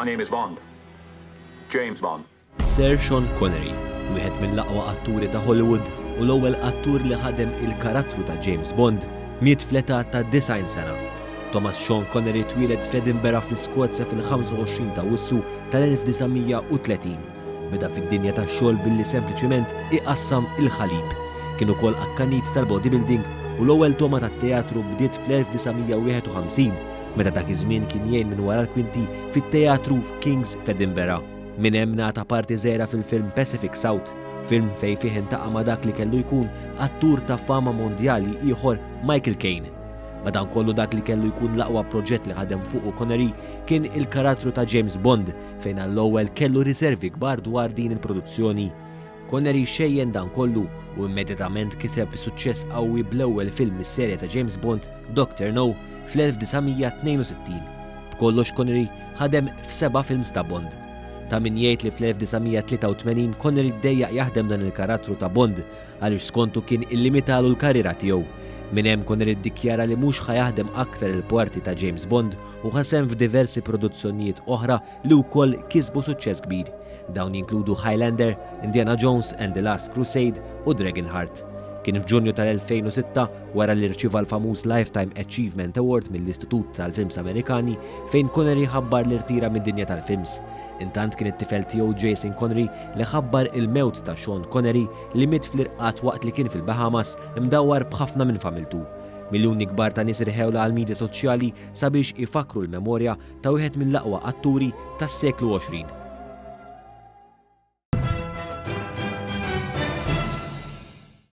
My name is Bond. James Bond. Sir Sean Connery, wieħed mill-aqwa atturi ta' Hollywood u l-ewwel attur li ħadem il-karattru ta' James Bond, miet fl-età ta' 90 sena. Thomas Sean Connery twieled f'Edinburgh fl-Iskozja fil-25 ta' Awwissu tal-1930. Beda fid-dinja tax-xogħol billi sempliċiment iqassam il-ħalib. Kien ukoll akkanit tal-bodybuilding u l-ewwel toma tat-teatru bdiet fl-1951 meta dak iż-żmien kien jgħin minn wara l-kwinti fit-teatru f'King's f'Edinburgh. Minn hemm nagħta parti żgħira fil-film Pacific South, film fejn fih intaqa' ma' dak li kellu jkun attur ta' fama mondjali ieħor Michael Caine. Madankollu dak li kellu jkun l-aqwa proġett li ħadem fuqu Connery kien il-karattru ta' James Bond fejn għall-ewwel kellu riservi kbar dwar din il-produzzjoni. Connery xejjen dan kollu u immedjatament kiseb suċċess qawwi bl-ewwel film mis-serje ta' James Bond, Dr. No, fl-1962. B'kollox Connery ħadem f'7 films ta' Bond. Ta' min jgħid li fl-1983 Connery ddejjaq jaħdem dan il-karattru ta' Bond għaliex skontu kien illimitalu l-karriera tiegħu. Minn hemm Connery ddikjara li mhux ħajaħdem aktar il-parti ta' James Bond u ħasem f'diversi produzzjonijiet oħra li wkoll kisbu suċċess kbir. Dawn jinkludu Highlander, Indiana Jones and the Last Crusade u Dragonheart. Kien f'Ġunju tal-2006 wara li rċieva l-famuż Lifetime Achievement Award mill-Istitut tal-Films Amerikani fejn Connery ħabbar l-irtira mid-dinja tal-films. Intant kien it-tifel tiegħu Jason Connery li ħabbar il-mewt ta' Sean Connery li miet fl-irqat waqt li kien fil-Bahamas imdawwar b'ħafna minn familtu. Miljuni kbar ta' nies irħewla għall-midja soċjali sabiex ifakru l-memorja ta' wieħed mill-aqwa atturi tas-seklu 20.